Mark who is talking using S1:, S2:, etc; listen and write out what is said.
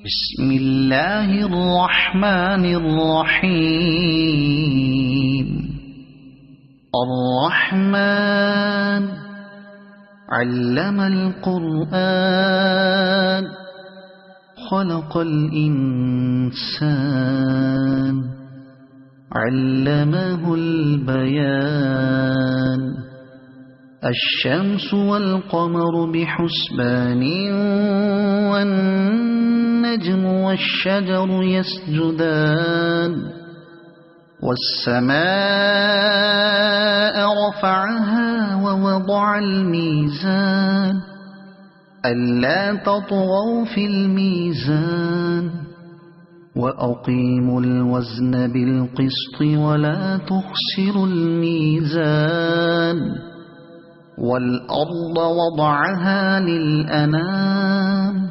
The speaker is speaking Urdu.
S1: بسم الله الرحمن الرحيم. الرحمن علم القرآن خلق الإنسان علمه البيان. الشمس والقمر بحسبان والنجم والشجر يسجدان. والسماء رفعها ووضع الميزان ألا تطغوا في الميزان وأقيموا الوزن بالقسط ولا تخسروا الميزان. والأرض وضعها للأنام